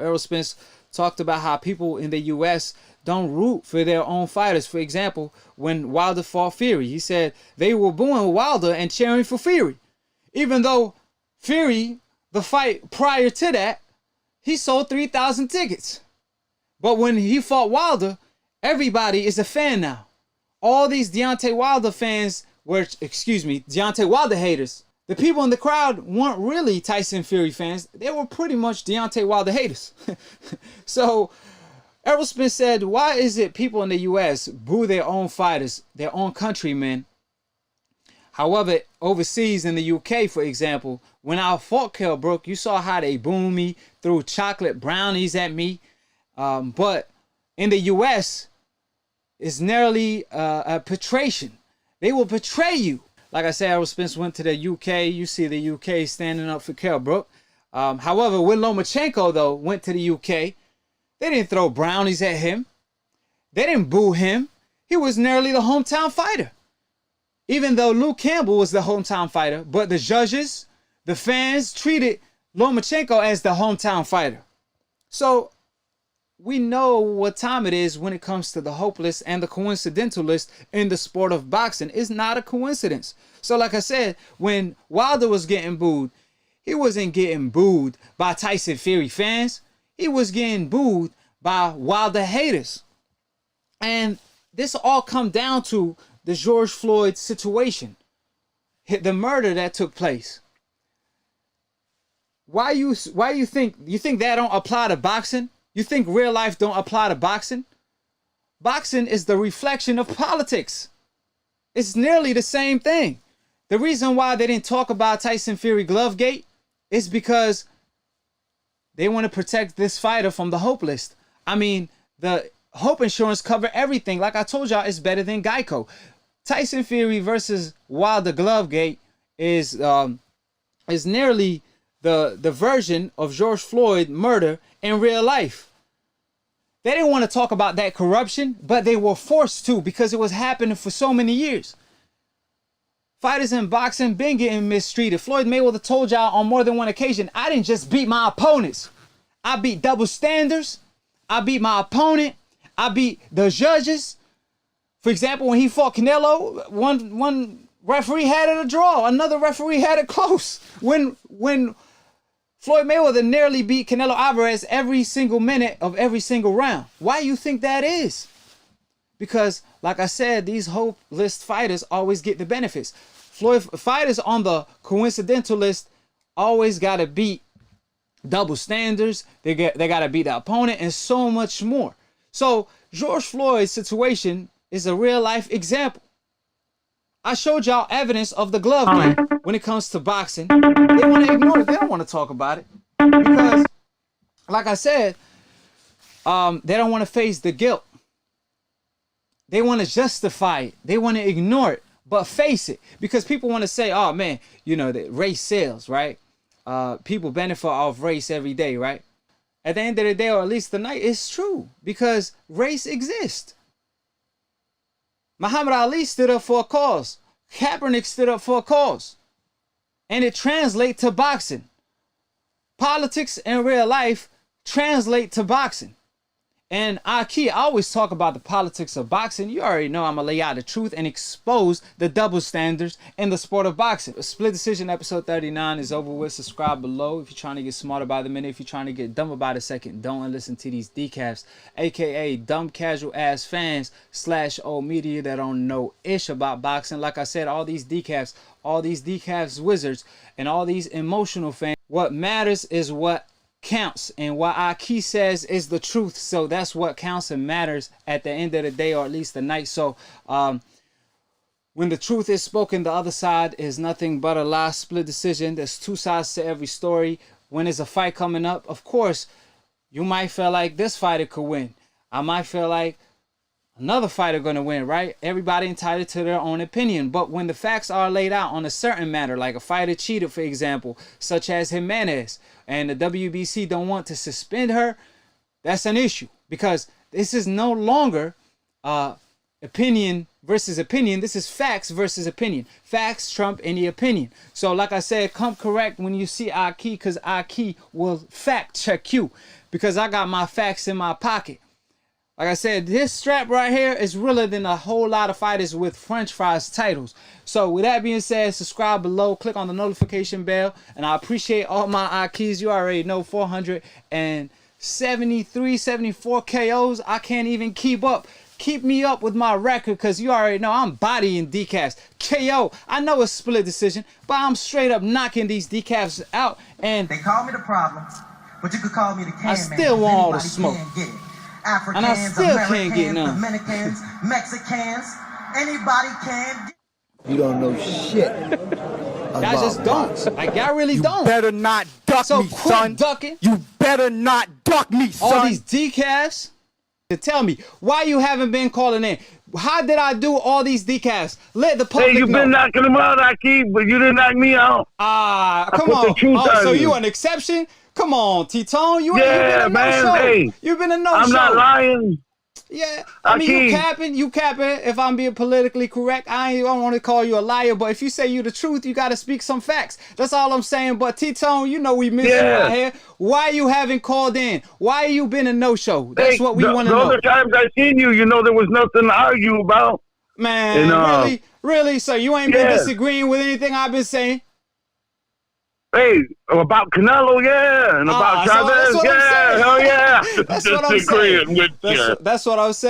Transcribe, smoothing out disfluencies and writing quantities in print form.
Errol Spence talked about how people in the U.S. don't root for their own fighters. For example, when Wilder fought Fury, he said they were booing Wilder and cheering for Fury. Even though Fury, the fight prior to that, he sold 3,000 tickets. But when he fought Wilder, everybody is a fan now. All these Deontay Wilder fans were, Deontay Wilder haters. The people in the crowd weren't really Tyson Fury fans. They were pretty much Deontay Wilder haters. So Errol Spence said, why is it people in the U.S. boo their own fighters, their own countrymen? However, overseas in the U.K., for example, when I fought Kell Brook, you saw how they booed me, threw chocolate brownies at me. But in the U.S., it's nearly a betrayal. They will betray you. Like I said, Errol Spence went to the UK. You see the UK standing up for Kell Brook. However, when Lomachenko, though, went to the UK, they didn't throw brownies at him. They didn't boo him. He was nearly the hometown fighter. Even though Luke Campbell was the hometown fighter, but the judges, the fans treated Lomachenko as the hometown fighter. So we know what time it is when it comes to the hopeless and the coincidentalist in the sport of boxing. It's not a coincidence. So like I said, when Wilder was getting booed, he wasn't getting booed by Tyson Fury fans. He was getting booed by Wilder haters. And this all come down to the George Floyd situation, the murder that took place. Why you think that don't apply to boxing? You think real life don't apply to boxing? Boxing is the reflection of politics. It's nearly the same thing. The reason why they didn't talk about Tyson Fury Glovegate is because they want to protect this fighter from the hope list. I mean, the hope insurance cover everything. Like I told y'all, it's better than Geico. Tyson Fury versus Wilder Glovegate is nearly the version of George Floyd murder in real life. They didn't want to talk about that corruption, but they were forced to because it was happening for so many years. Fighters in boxing been getting mistreated. Floyd Mayweather told y'all on more than one occasion, I didn't just beat my opponents. I beat double standards. I beat my opponent. I beat the judges. For example, when he fought Canelo, one referee had it a draw. Another referee had it close. When Floyd Mayweather nearly beat Canelo Alvarez every single minute of every single round. Why you think that is? Because, like I said, these hope list fighters always get the benefits. Fighters on the coincidental list always got to beat double standards. They got to beat the opponent and so much more. So George Floyd's situation is a real life example. I showed y'all evidence of the glove game when it comes to boxing. They want to ignore it. They don't want to talk about it because, like I said, they don't want to face the guilt. They want to justify it. They want to ignore it, but face it because people want to say, "Oh man, you know that race sells, right? People benefit off race every day, right?" At the end of the day, or at least the night, it's true because race exists. Muhammad Ali stood up for a cause. Kaepernick stood up for a cause. And it translates to boxing. Politics in real life translate to boxing. And Akhi, I always talk about the politics of boxing. You already know I'm going to lay out the truth and expose the double standards in the sport of boxing. Split Decision episode 39 is over with. Subscribe below if you're trying to get smarter by the minute. If you're trying to get dumber by the second, don't listen to these decaps, aka dumb casual ass fans / old media that don't know ish about boxing. Like I said, all these decaps wizards, and all these emotional fans, what matters is what counts, and what Akhi says is the truth. So that's what counts and matters at the end of the day, or at least the night. So when the truth is spoken, the other side is nothing but a lie. Split decision. There's two sides to every story. When there's a fight coming up, of course you might feel like this fighter could win. I might feel like another fighter gonna win, right? Everybody entitled to their own opinion. But when the facts are laid out on a certain matter, like a fighter cheated, for example, such as Jimenez, and the WBC don't want to suspend her, that's an issue. Because this is no longer opinion versus opinion. This is facts versus opinion. Facts trump any opinion. So like I said, come correct when you see Akhi, because Akhi will fact check you. because I got my facts in my pocket. Like I said, this strap right here is realer than a whole lot of fighters with French fries titles. So with that being said, subscribe below, click on the notification bell, and I appreciate all my Akhis. You already know 473, 74 KOs. I can't even keep up. Keep me up with my record, because you already know I'm bodying decafs. KO. I know it's split decision, but I'm straight up knocking these decafs out. And they call me the problem, but you could call me the can man. I still want all the smoke. Africans, and I still can't get none. Dominicans, Mexicans, anybody can. You don't know shit. Y'all just don't. Like, y'all really don't. You better not duck me, son. Ducking. You better not duck me, son. All these decafs. To tell me why you haven't been calling in. How did I do all these decafs? Let the public know. Hey, you've been knocking them out, Akhi, but you didn't knock me out. Come on. So you an exception? Come on, T-Tone. You yeah, been a man. no-show. Hey, You've been a no-show. I'm not lying. Yeah, I mean, you capping. If I'm being politically correct, I don't want to call you a liar, but if you say you the truth, you got to speak some facts. That's all I'm saying. But T-Tone, you know we miss you out here. Why you haven't called in? Why you been a no-show? That's what we want to know. The other times I seen you, you know there was nothing to argue about. Man, and, really? So you ain't been disagreeing with anything I've been saying? Hey, about Canelo, yeah, and about Chavez, hell yeah. That's what I'm saying. With you. That's what I'm saying.